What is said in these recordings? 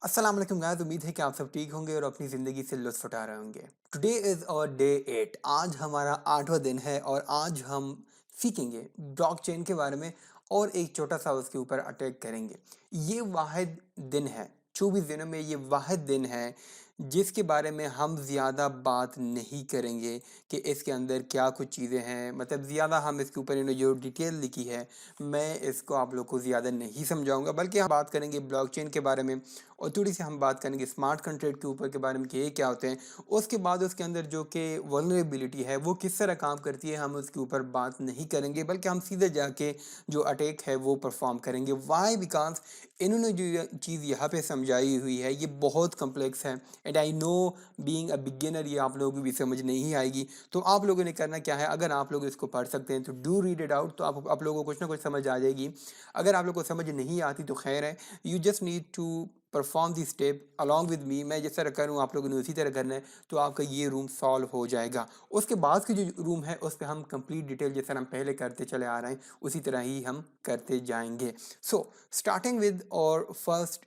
अस्सलाम वालेकुम गाइस, उम्मीद है कि आप सब ठीक होंगे और अपनी ज़िंदगी से लुत्फ़ उठा रहे होंगे। Today is our day 8। आज हमारा 8वां दिन है और आज हम सीखेंगे ब्लॉकचेन के बारे में और एक छोटा-सा उसके ऊपर अटैक करेंगे। ये वाहिद दिन है, 24 दिनों में ये वाहिद दिन है जिसके बारे में हम ज़्यादा बात नहीं करेंगे कि इसके अंदर क्या कुछ चीज़ें हैं। मतलब ज़्यादा हम इसके ऊपर इन्होंने जो डिटेल लिखी है, मैं इसको आप लोग को ज़्यादा नहीं समझाऊँगा, बल्कि हम बात करेंगे ब्लॉकचेन के बारे में और थोड़ी-सी हम बात करेंगे स्मार्ट कॉन्ट्रैक्ट के ऊपर के बारे में कि ये क्या होते हैं। उसके बाद उसके अंदर जो कि वल्नरेबिलिटी है, वो किस तरह काम करती है, हम उसके ऊपर बात नहीं करेंगे, बल्कि हम सीधे जाके जो अटैक है, वो परफ़ॉर्म करेंगे। व्हाई? बिकॉज़ इन्होंने जो ये चीज़ यहाँ पे समझाई हुई है, ये बहुत कॉम्प्लेक्स है and I know being a beginner ये आप लोगों को भी समझ नहीं आएगी। तो आप लोगों ने करना क्या है, अगर आप लोग इसको पढ़ सकते हैं, तो डू रीड इट आउट, तो आप लोगों को कुछ ना कुछ समझ आ जाएगी। अगर आप लोगों को समझ नहीं आती, तो खैर है, you just need to perform the step along with me. मैं जिस तरह करूँ आप लोगों ने उसी तरह करना है, तो आपका ये रूम सॉल्व हो जाएगा। उसके बाद की जो रूम है उस पे हम कंप्लीट डिटेल जिस तरह हम पहले करते चले आ रहे हैं उसी तरह ही हम करते जाएंगे। सो स्टार्टिंग विद और फर्स्ट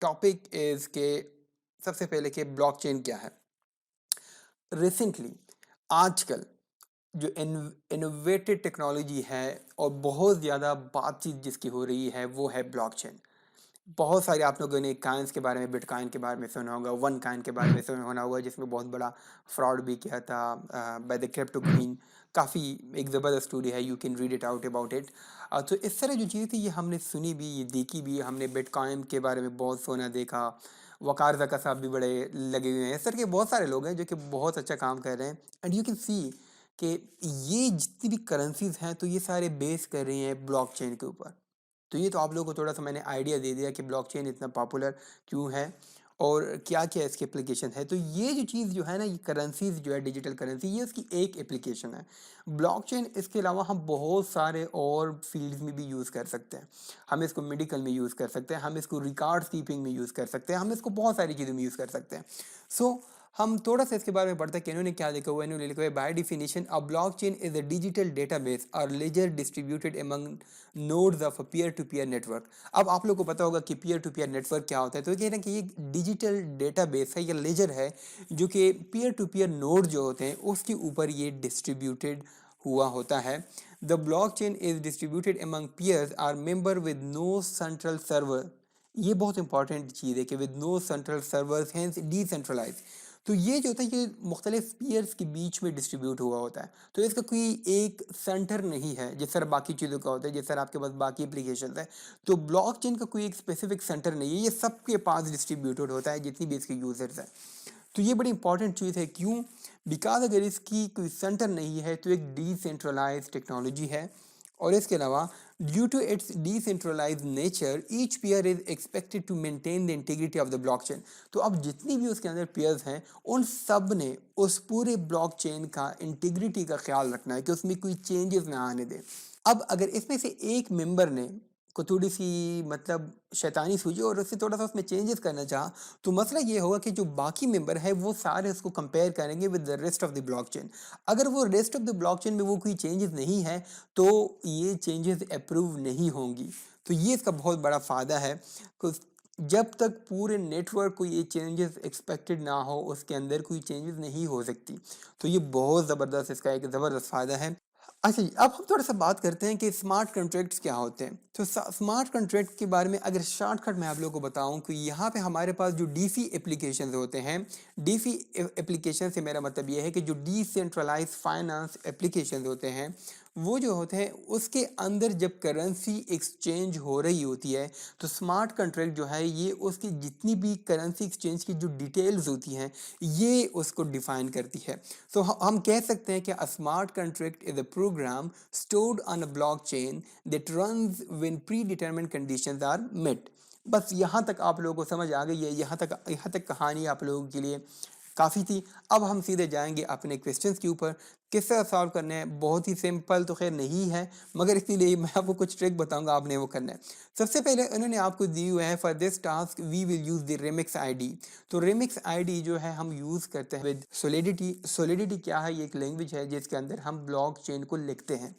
टॉपिक इज के सबसे पहले कि ब्लॉकचेन क्या है। रिसेंटली आजकल जो इनोवेटेड टेक्नोलॉजी है और बहुत ज़्यादा बातचीत जिसकी हो रही है वो है ब्लॉकचेन। बहुत सारे आप लोगों ने काइन्स के बारे में, बिटकॉइन के बारे में सुना होगा, वन काइन के बारे में सुना होना हुआ जिसमें बहुत बड़ा फ्रॉड भी किया था बाय द क्रिप्टो क्वीन। काफ़ी एक ज़बरदस्त स्टोरी है, you can read it out about it. तो इस तरह जो चीज़ थी ये हमने सुनी भी, ये देखी भी। हमने बिटकॉइन के बारे में बहुत सुना देखा। वकार जका साहब भी बड़े लगे हुए हैं। इस तरह के बहुत सारे लोग हैं जो कि बहुत अच्छा काम कर रहे हैं एंड यू कैन सी कि ये जितनी भी करेंसीज हैं तो ये सारे बेस कर रही हैं ब्लॉकचेन के ऊपर। तो ये तो आप लोगों को थोड़ा-सा मैंने आइडिया दे दिया कि ब्लॉकचेन इतना पॉपुलर क्यों है और क्या-क्या इसकी एप्लीकेशन है। तो ये जो चीज़ जो है ना, ये करेंसीज़ जो है, डिजिटल करेंसी, ये उसकी एक एप्लीकेशन है। ब्लॉकचेन इसके अलावा हम बहुत सारे और फ़ील्ड्स में भी यूज़ कर सकते हैं। हम इसको मेडिकल में यूज़ कर सकते हैं, हम इसको रिकॉर्ड कीपिंग में यूज़ कर सकते हैं, हम इसको बहुत सारी चीज़ों में यूज़ कर सकते हैं। सो हम थोड़ा-सा इसके बारे में पढ़ते हैं कि इन्होंने क्या लिखा हुआ है। इन्होंने लिखा हुआ है, by definition a blockchain is a digital database और ledger distributed among nodes of a peer to peer network. अब आप लोग को पता होगा कि पीयर टू पीयर नेटवर्क क्या होता है। तो ये कह रहे हैं कि ये डिजिटल डेटाबेस है या लेजर है जो कि पीयर टू पीयर नोड जो होते हैं उसके ऊपर ये डिस्ट्रीब्यूटेड हुआ होता है। The blockchain is distributed among peers or member with no central server. ये बहुत इंपॉर्टेंट चीज़ है कि with no central servers hence decentralize. तो ये जो होता है ये मुख्तलिफ पीयर्स के बीच में डिस्ट्रीब्यूट हुआ होता है। तो इसका कोई एक सेंटर नहीं है जिस तरह बाकी चीज़ों का होता है, जिस तरह आपके पास बाकी एप्लीकेशन है। तो ब्लॉकचेन का कोई एक स्पेसिफिक सेंटर नहीं है, ये सबके पास डिस्ट्रीब्यूटेड होता है जितनी भी इसके यूजर्स हैं। तो ये बड़ी इंपॉर्टेंट चीज़ है। क्यों? बिकॉज अगर इसकी कोई सेंटर नहीं है तो एक डिसेंट्रलाइज टेक्नोलॉजी है। और इसके अलावा due to its decentralize nature each peer is expected to maintain the integrity of the blockchain. तो अब जितनी भी उसके अंदर पेयर्स हैं उन सब ने उस पूरे ब्लॉकचेन का इंटीग्रिटी का ख्याल रखना है कि उसमें कोई चेंजेस ना आने दें। अब अगर इसमें से एक मेंबर ने को थोड़ी-सी मतलब शैतानी सूझी और उससे थोड़ा-सा उसमें चेंजेस करना चाहा, तो मसला ये होगा कि जो बाकी मेंबर है वो सारे उसको कंपेयर करेंगे with the rest of the blockchain. अगर वो रेस्ट ऑफ द ब्लॉकचेन में वो कोई चेंजेस नहीं है, तो ये चेंजेस अप्रूव नहीं होंगी। तो ये इसका बहुत बड़ा फ़ायदा है। कुछ जब तक पूरे नेटवर्क को ये चेंजेस एक्सपेक्टेड ना हो, उसके अंदर कोई चेंजेस नहीं हो सकती। तो ये बहुत ज़बरदस्त इसका एक ज़बरदस्त फ़ायदा है। अच्छा जी, अब हम थोड़ा-सा बात करते हैं कि स्मार्ट कॉन्ट्रैक्ट्स क्या होते हैं। तो स्मार्ट कॉन्ट्रैक्ट के बारे में अगर शॉर्टकट मैं आप लोगों को बताऊँ कि यहाँ पे हमारे पास जो डीसी एप्लीकेशंस होते हैं, डीसी एप्लीकेशन से मेरा मतलब ये है कि जो डिसेंट्रलाइज्ड फाइनेंस एप्लीकेशंस होते हैं, वो जो होते हैं उसके अंदर जब करेंसी एक्सचेंज हो रही होती है, तो स्मार्ट कॉन्ट्रैक्ट जो है ये उसकी जितनी भी करेंसी एक्सचेंज की जो डिटेल्स होती हैं, ये उसको डिफाइन करती है। तो हम कह सकते हैं कि a smart contract is a program stored on a blockchain that runs when predetermined conditions are met. बस यहाँ तक आप लोगों को समझ आ गई है। यहाँ तक कहानी आप लोगों के लिए काफ़ी थी। अब हम सीधे जाएंगे अपने क्वेश्चंस के ऊपर। किस तरह सॉल्व करना है? बहुत ही सिंपल तो खैर नहीं है, मगर इसीलिए मैं आपको कुछ ट्रिक बताऊंगा, आपने वो करना है। सबसे पहले उन्होंने आपको दी हुए है, for this task we will use the Remix ID. तो रिमिक्स आईडी जो है हम यूज़ करते हैं विद सोलिडिटी। सोलिडिटी क्या है? ये एक लैंग्वेज है जिसके अंदर हम ब्लॉकचेन को लिखते हैं।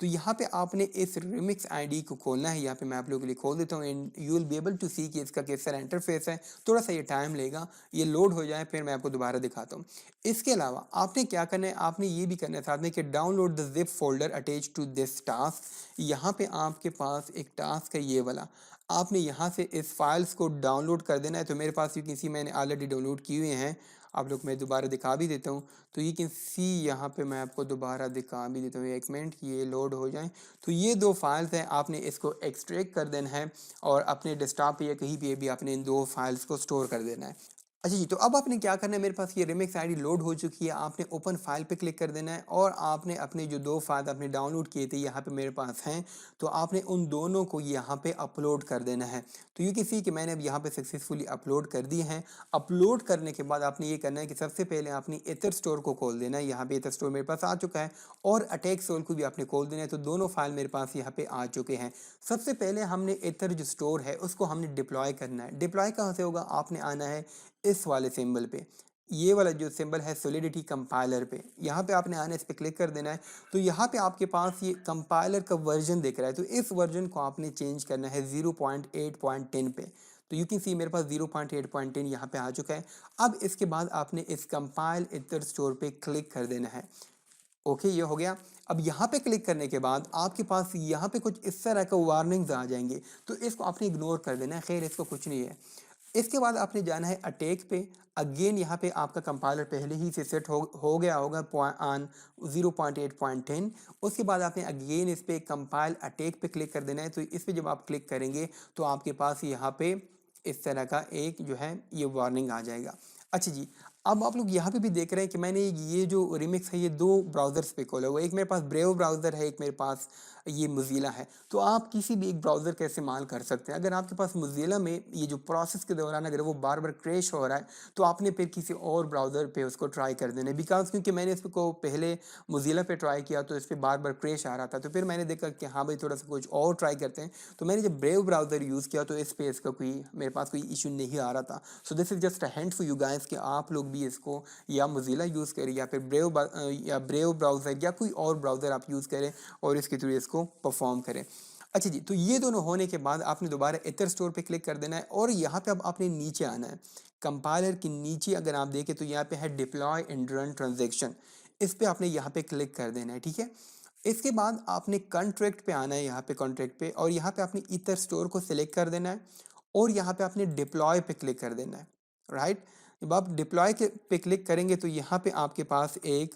तो यहाँ पे आपने इस रिमिक्स आईडी को खोलना है। यहाँ पे मैं आप लोगों के लिए खोल देता हूँ and you will be able to see कि इसका किस तरह इंटरफेस है। थोड़ा सा ये टाइम लेगा, ये लोड हो जाए फिर मैं आपको दोबारा दिखाता हूँ। इसके अलावा आपने क्या करना है, आपने ये भी करना है साथ में कि download the zip folder attach to this task. यहाँ पे आपके पास एक टास्क है ये वाला, आपने यहाँ से इस फाइल्स को डाउनलोड कर देना है। तो मेरे पास यू कैन सी मैंने ऑलरेडी डाउनलोड किए हुए हैं, आप लोग मैं दोबारा दिखा भी देता हूँ। तो यू कैन सी यहाँ पे मैं आपको दोबारा दिखा भी देता हूँ, एक मिनट ये लोड हो जाए। तो ये दो फाइल्स हैं, आपने इसको एक्सट्रैक्ट कर देना है और अपने डेस्कटॉप पे या कहीं पे भी आपने इन दो फाइल्स को स्टोर कर देना है। अच्छा जी, तो अब आपने क्या करना है, मेरे पास ये रिमिक्स आईडी लोड हो चुकी है। आपने ओपन फाइल पे क्लिक कर देना है और आपने अपने जो दो फाइल आपने डाउनलोड किए थे यहाँ पे मेरे पास हैं, तो आपने उन दोनों को यहाँ पे अपलोड कर देना है। तो ये किसी कि मैंने अब यहाँ पे सक्सेसफुली अपलोड कर दिए हैं। अपलोड करने के बाद आपने ये करना है कि सबसे पहले आपने इथर स्टोर को खोल देना है। यहाँ पे इथर स्टोर मेरे पास आ चुका है और अटैक सोल को भी आपने खोल देना है। तो दोनों फाइल मेरे पास यहाँ पे आ चुके हैं। सबसे पहले हमने इथर जो स्टोर है उसको हमने डिप्लॉय करना है। डिप्लॉय कहाँ से होगा, आपने आना है इस वाले सिंबल पे, ये वाला जो सिंबल है सॉलिडिटी कंपाइलर पे, यहाँ पे आपने आने इस पे क्लिक कर देना है। तो यहाँ पे आपके पास ये कंपाइलर का वर्जन दिख रहा है, तो इस वर्जन को आपने चेंज करना है 0.8.10 पे। तो यू कैन सी मेरे पास 0.8.10 यहाँ पे आ चुका है। अब इसके बाद आपने इस कंपाइल इतर स्टोर पे क्लिक कर देना है। ओके, ये हो गया। अब यहाँ पे क्लिक करने के बाद आपके पास यहाँ पे कुछ इस तरह का वार्निंग्स आ जाएंगे, तो इसको आपने इग्नोर कर देना है। खैर इसको कुछ नहीं है। इसके बाद आपने जाना है अटैक पे। अगेन यहाँ पे आपका कंपाइलर पहले ही से सेट हो गया होगा ऑन 0.8.10। उसके बाद आपने अगेन इस पे कंपाइल अटैक पे क्लिक कर देना है। तो इस पे जब आप क्लिक करेंगे तो आपके पास यहाँ पे इस तरह का एक जो है ये वार्निंग आ जाएगा। अच्छा जी, अब आप लोग यहाँ पे भी देख रहे हैं कि मैंने ये जो रिमिक्स है ये दो ब्राउज़र्स पे खोला हुआ है। एक मेरे पास ब्रेव ब्राउज़र है, एक मेरे पास ये मोज़िला है। तो आप किसी भी एक ब्राउज़र का इस्तेमाल कर सकते हैं। अगर आपके पास मोज़िला में ये जो प्रोसेस के दौरान अगर वो बार बार क्रैश हो रहा है, तो आपने फिर किसी और ब्राउज़र पे उसको ट्राई कर देना है। बिकॉज क्योंकि मैंने इसको पहले मोज़िला पे ट्राई किया तो इस पर बार बार क्रैश आ रहा था। तो फिर मैंने देखा कि हाँ भाई थोड़ा सा कुछ और ट्राई करते हैं। तो मैंने जब ब्रेव ब्राउज़र यूज़ किया तो इस पर इसका कोई मेरे पास कोई इशू नहीं आ रहा था। So this is just a hint for you guys कि आप लोग भी इसको या मोज़िला यूज़ करें या फिर ब्रेव ब्राउज़र या कोई और ब्राउज़र आप यूज़ करें और इसके थ्रू इसको परफॉर्म करें। अच्छा जी, तो ये दोनों होने के बाद आपने दोबारा इतर स्टोर पे क्लिक कर देना है और यहाँ पे अब आपने नीचे आना है। कंपाइलर के नीचे अगर आप देखें तो यहाँ पे है डिप्लॉय एंड रन ट्रांजैक्शन, इस पे आपने यहाँ पे क्लिक कर देना है। ठीक है, इसके बाद आपने कॉन्ट्रैक्ट पे आना है, यहाँ पे कॉन्ट्रैक्ट पे, और यहाँ पे आपने इतर स्टोर को सिलेक्ट कर देना है और यहाँ पे आपने डिप्लॉय पे क्लिक कर देना है। राइट, जब आप डिप्लॉय के पे क्लिक करेंगे तो यहाँ पे आपके पास एक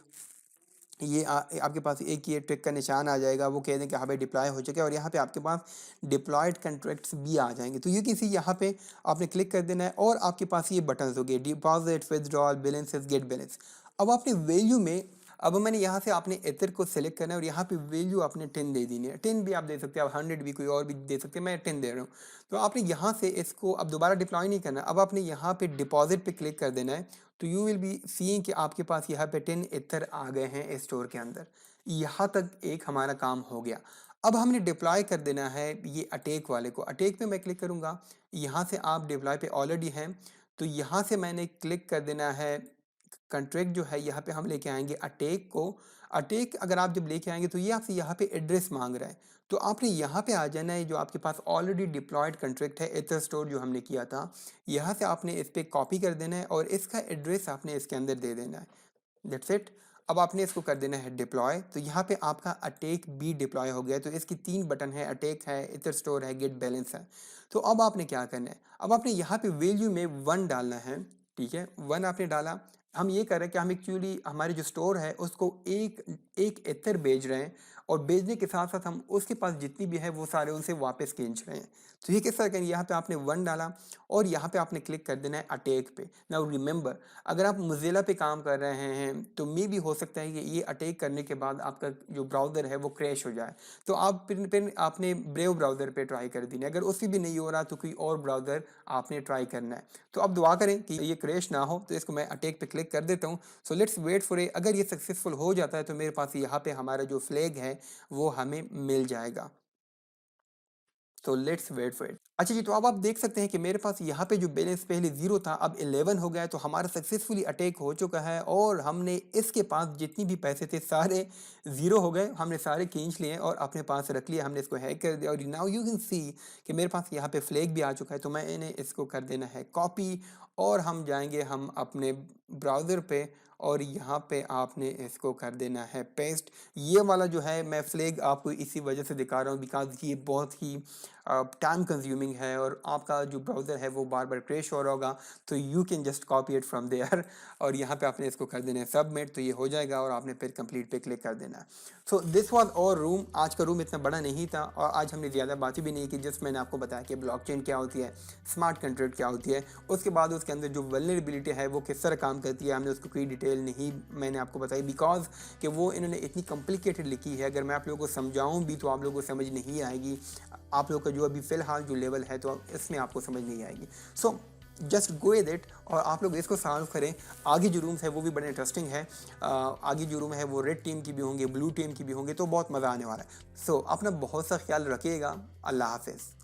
आपके पास एक ये ट्रिक का निशान आ जाएगा, वो कह दें कि हाँ भाई डिप्लॉय हो चुका है, और यहाँ पे आपके पास डिप्लॉयड कंट्रैक्ट्स भी आ जाएंगे। तो ये किसी यहाँ पे आपने क्लिक कर देना है और आपके पास ये बटन हो गए deposit, withdrawal, balances, get balance. अब आपने वैल्यू में, अब मैंने यहाँ से आपने एथर को सिलेक्ट करना है और यहाँ पे वैल्यू आपने 10 दे देनी है। 10 भी आप दे सकते हैं, आप 100 भी कोई और भी दे सकते हैं, मैं 10 दे रहा हूँ। तो आपने यहाँ से इसको अब दोबारा डिप्लॉय नहीं करना, अब आपने यहाँ पे डिपॉजिट पे क्लिक कर देना है। तो यू विल बी सीइंग कि आपके पास यहाँ पे 10 एथर आ गए हैं स्टोर के अंदर। यहाँ तक एक हमारा काम हो गया। अब हमने डिप्लॉय कर देना है ये अटैक वाले को। अटैक पे मैं क्लिक करूँगा, यहाँ से आप डिप्लॉय पे ऑलरेडी हैं, तो यहाँ से मैंने क्लिक कर देना है कंट्रैक्ट जो है, यहाँ पे हम लेके आएंगे अटैक को। अटैक अगर आप जब लेके आएंगे तो ये आपसे यहाँ पे एड्रेस मांग रहा है, तो आपने यहाँ पे आ जाना है। जो आपके पास ऑलरेडी डिप्लॉयड कंट्रैक्ट है एथर स्टोर जो हमने किया था, यहाँ से आपने इस पर कॉपी कर देना है और इसका एड्रेस आपने इसके अंदर दे देना है। That's it. अब आपने इसको कर देना है डिप्लॉय। तो यहाँ पे आपका अटैक भी डिप्लॉय हो गया। तो इसकी 3 बटन है, अटैक है, इथर स्टोर है, गेट बैलेंस है। तो अब आपने क्या करना है, अब आपने यहाँ पे वैल्यू में 1 डालना है। ठीक है, 1 आपने डाला। हम ये कर रहे हैं कि हम एक्चुअली हमारे जो स्टोर है उसको एक एक इथर भेज रहे हैं, और भेजने के साथ साथ हम उसके पास जितनी भी है वो सारे उनसे वापस खींच रहे हैं। तो ये किस तरह करेंगे, यहाँ पे आपने 1 डाला और यहाँ पे आपने क्लिक कर देना है अटैक पे। नाउ रिमेंबर, अगर आप मोज़िला पे काम कर रहे हैं तो मे भी हो सकता है कि ये अटैक करने के बाद आपका जो ब्राउज़र है वो क्रैश हो जाए। तो आप फिर आपने ब्रेव ब्राउज़र पे ट्राई कर देना है। अगर उससे भी नहीं हो रहा तो कोई और ब्राउज़र आपने ट्राई करना है। तो अब दुआ करें कि ये क्रैश ना हो। तो इसको मैं अटैक पे क्लिक कर देता हूँ। So let's wait for a, अगर ये सक्सेसफुल हो जाता है तो मेरे पास यहाँ पे हमारा जो फ्लैग है वो हमें मिल जाएगा। तो लेट्स वेट फॉर इट। अच्छा जी, तो अब आप देख सकते हैं कि मेरे पास यहाँ पे जो बैलेंस पहले 0 था अब 11 हो गया है, तो हमारा सक्सेसफुली अटैक हो चुका है और हमने इसके पास जितनी भी पैसे थे सारे 0 हो गए, हमने सारे खींच लिए और अपने पास रख लिया, हमने इसको हैक कर दिया और नाउ यू कैन सी कि मेरे पास यहाँ पे फ्लैग भी आ चुका है। तो मैंने इसको कर देना है कॉपी और हम जाएंगे हम अपने ब्राउज़र पे और यहाँ पे आपने इसको कर देना है पेस्ट। ये वाला जो है मैं फ्लैग आपको इसी वजह से दिखा रहा हूँ बिकॉज ये बहुत ही टाइम कंज्यूमिंग है और आपका जो ब्राउज़र है वो बार बार क्रैश हो रहा होगा, तो you can just copy it from there और यहाँ पे आपने इसको कर देना है सबमिट, तो ये हो जाएगा और आपने फिर कंप्लीट पे क्लिक कर देना है। सो दिस वाज और रूम। आज का रूम इतना बड़ा नहीं था और आज हमने ज़्यादा बातें भी नहीं की, जस्ट मैंने आपको बताया कि ब्लॉकचेन क्या होती है, स्मार्ट कॉन्ट्रैक्ट क्या होती है, उसके बाद उसके अंदर जो वल्नरेबिलिटी है वो किस तरह काम करती है, हमने उसको कोई डिटेल नहीं मैंने आपको बताई बिकॉज कि वो इन्होंने इतनी कॉम्प्लिकेटेड लिखी है, अगर मैं आप लोगों को समझाऊं भी तो आप लोगों को समझ नहीं आएगी, आप लोग का जो अभी फ़िलहाल जो लेवल है तो इसमें आपको समझ नहीं आएगी। So just go with it और आप लोग इसको सॉल्व करें। आगे जो रूम्स है वो भी बड़े इंटरेस्टिंग है, आगे जो रूम है वो रेड टीम की भी होंगे, ब्लू टीम की भी होंगे, तो बहुत मज़ा आने वाला है। सो अपना बहुत सा ख्याल रखिएगा। अल्लाह हाफिज़।